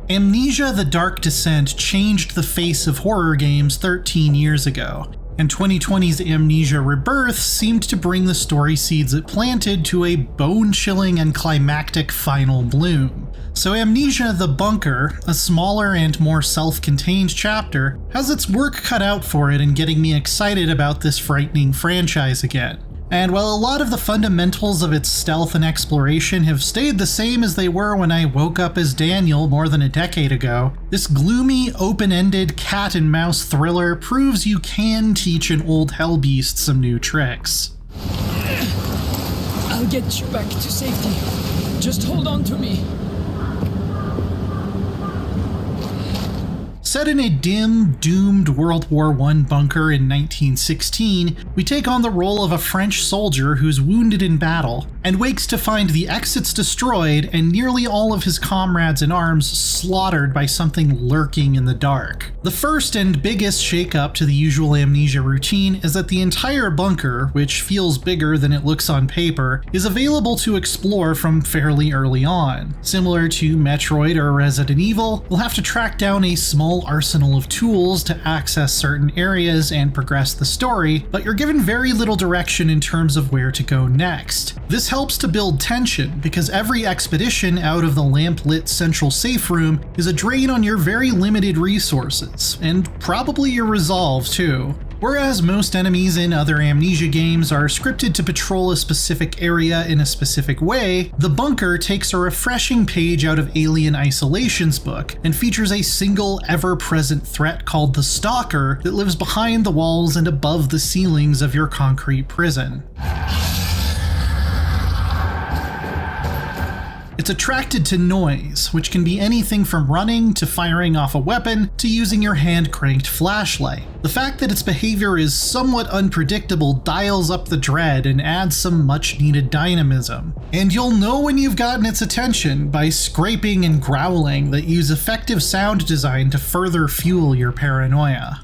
Amnesia: The Dark Descent changed the face of horror games 13 years ago, and 2020's Amnesia Rebirth seemed to bring the story seeds it planted to a bone-chilling and climactic final bloom. So Amnesia: The Bunker, a smaller and more self-contained chapter, has its work cut out for it in getting me excited about this frightening franchise again. And while a lot of the fundamentals of its stealth and exploration have stayed the same as they were when I woke up as Daniel more than a decade ago, this gloomy, open-ended cat-and-mouse thriller proves you can teach an old hellbeast some new tricks. I'll get you back to safety. Just hold on to me. Set in a dim, doomed World War I bunker in 1916, we take on the role of a French soldier who's wounded in battle, and wakes to find the exits destroyed and nearly all of his comrades in arms slaughtered by something lurking in the dark. The first and biggest shakeup to the usual Amnesia routine is that the entire bunker, which feels bigger than it looks on paper, is available to explore from fairly early on. Similar to Metroid or Resident Evil, you'll have to track down a small arsenal of tools to access certain areas and progress the story, but you're given very little direction in terms of where to go next. This helps to build tension, because every expedition out of the lamp-lit central safe room is a drain on your very limited resources, and probably your resolve too. Whereas most enemies in other Amnesia games are scripted to patrol a specific area in a specific way, the bunker takes a refreshing page out of Alien Isolation's book and features a single ever-present threat called the Stalker that lives behind the walls and above the ceilings of your concrete prison. It's attracted to noise, which can be anything from running to firing off a weapon to using your hand-cranked flashlight. The fact that its behavior is somewhat unpredictable dials up the dread and adds some much-needed dynamism. And you'll know when you've gotten its attention by scraping and growling that use effective sound design to further fuel your paranoia.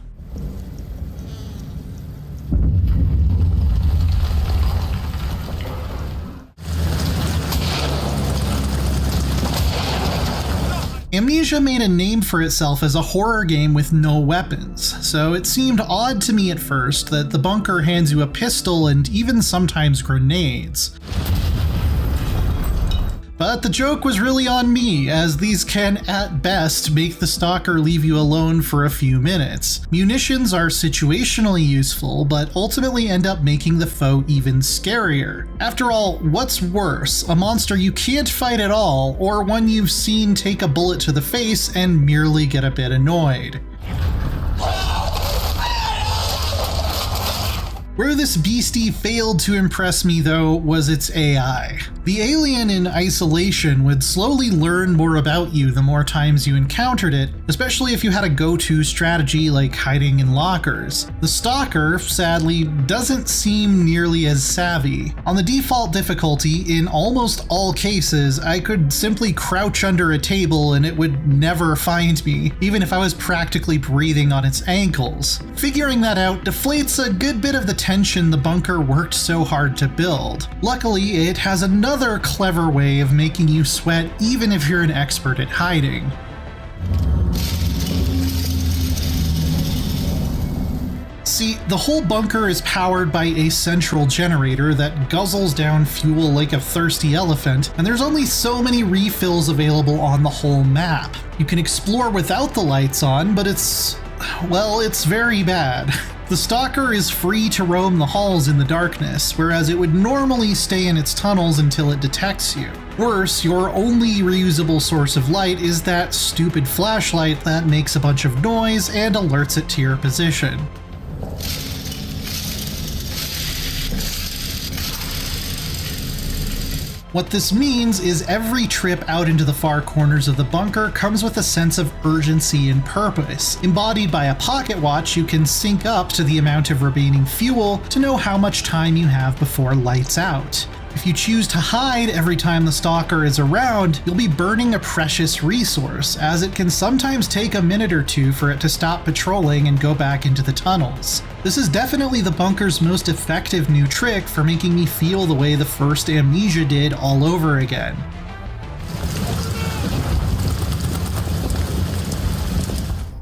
Amnesia made a name for itself as a horror game with no weapons, so it seemed odd to me at first that the bunker hands you a pistol and even sometimes grenades. But the joke was really on me, as these can, at best, make the stalker leave you alone for a few minutes. Munitions are situationally useful, but ultimately end up making the foe even scarier. After all, what's worse, a monster you can't fight at all, or one you've seen take a bullet to the face and merely get a bit annoyed? Where this beastie failed to impress me though was its AI. The alien in Isolation would slowly learn more about you the more times you encountered it, especially if you had a go-to strategy like hiding in lockers. The stalker, sadly, doesn't seem nearly as savvy. On the default difficulty, in almost all cases, I could simply crouch under a table and it would never find me, even if I was practically breathing on its ankles. Figuring that out deflates a good bit of the tension the bunker worked so hard to build. Luckily, it has another clever way of making you sweat even if you're an expert at hiding. See, the whole bunker is powered by a central generator that guzzles down fuel like a thirsty elephant, and there's only so many refills available on the whole map. You can explore without the lights on, but it's very bad. The stalker is free to roam the halls in the darkness, whereas it would normally stay in its tunnels until it detects you. Worse, your only reusable source of light is that stupid flashlight that makes a bunch of noise and alerts it to your position. What this means is every trip out into the far corners of the bunker comes with a sense of urgency and purpose. Embodied by a pocket watch, you can sync up to the amount of remaining fuel to know how much time you have before lights out. If you choose to hide every time the stalker is around, you'll be burning a precious resource, as it can sometimes take a minute or two for it to stop patrolling and go back into the tunnels. This is definitely the bunker's most effective new trick for making me feel the way the first Amnesia did all over again.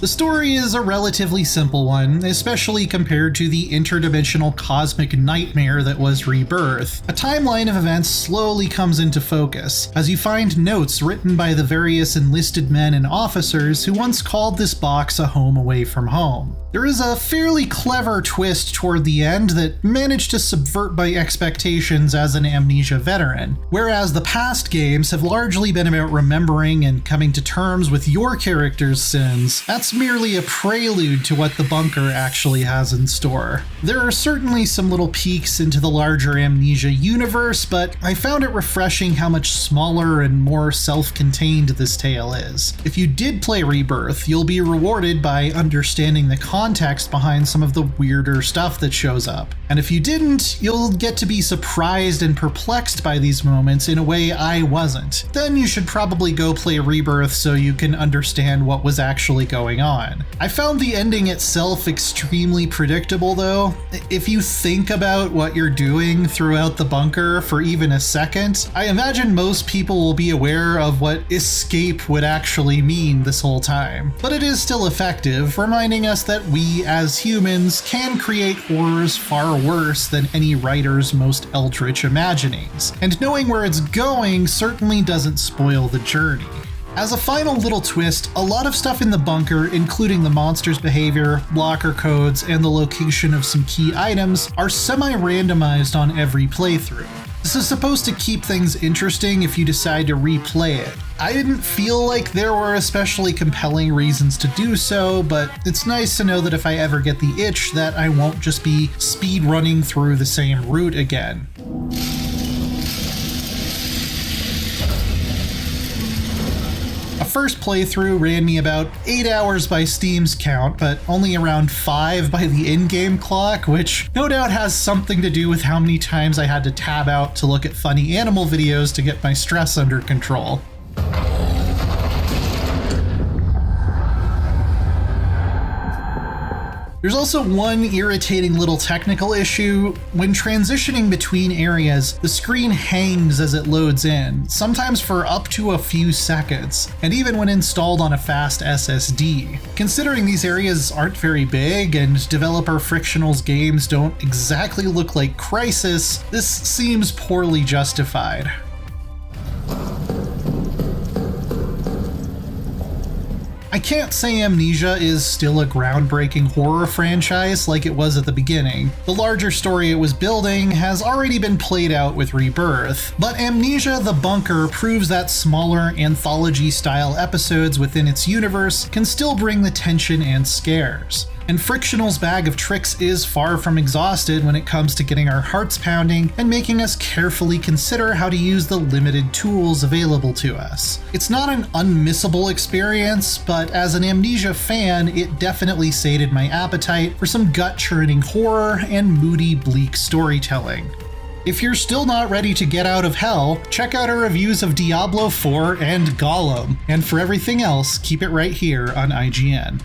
The story is a relatively simple one, especially compared to the interdimensional cosmic nightmare that was Rebirth. A timeline of events slowly comes into focus, as you find notes written by the various enlisted men and officers who once called this box a home away from home. There is a fairly clever twist toward the end that managed to subvert my expectations as an Amnesia veteran. Whereas the past games have largely been about remembering and coming to terms with your character's sins, that's merely a prelude to what the bunker actually has in store. There are certainly some little peeks into the larger Amnesia universe, but I found it refreshing how much smaller and more self-contained this tale is. If you did play Rebirth, you'll be rewarded by understanding the context behind some of the weirder stuff that shows up. And if you didn't, you'll get to be surprised and perplexed by these moments in a way I wasn't. Then you should probably go play Rebirth so you can understand what was actually going on. I found the ending itself extremely predictable though. If you think about what you're doing throughout the bunker for even a second, I imagine most people will be aware of what escape would actually mean this whole time. But it is still effective, reminding us that we as humans can create horrors far worse than any writer's most eldritch imaginings, and knowing where it's going certainly doesn't spoil the journey. As a final little twist, a lot of stuff in the bunker, including the monster's behavior, locker codes, and the location of some key items, are semi-randomized on every playthrough. This is supposed to keep things interesting if you decide to replay it. I didn't feel like there were especially compelling reasons to do so, but it's nice to know that if I ever get the itch that I won't just be speed running through the same route again. A first playthrough ran me about 8 hours by Steam's count, but only around 5 by the in-game clock, which no doubt has something to do with how many times I had to tab out to look at funny animal videos to get my stress under control. There's also one irritating little technical issue. When transitioning between areas, the screen hangs as it loads in, sometimes for up to a few seconds, and even when installed on a fast SSD. Considering these areas aren't very big and developer Frictional Games don't exactly look like Crysis, this seems poorly justified. I can't say Amnesia is still a groundbreaking horror franchise like it was at the beginning. The larger story it was building has already been played out with Rebirth, but Amnesia: The Bunker proves that smaller anthology-style episodes within its universe can still bring the tension and scares. And Frictional's bag of tricks is far from exhausted when it comes to getting our hearts pounding and making us carefully consider how to use the limited tools available to us. It's not an unmissable experience, but as an Amnesia fan, it definitely sated my appetite for some gut-churning horror and moody, bleak storytelling. If you're still not ready to get out of hell, check out our reviews of Diablo 4 and Gollum. And for everything else, keep it right here on IGN.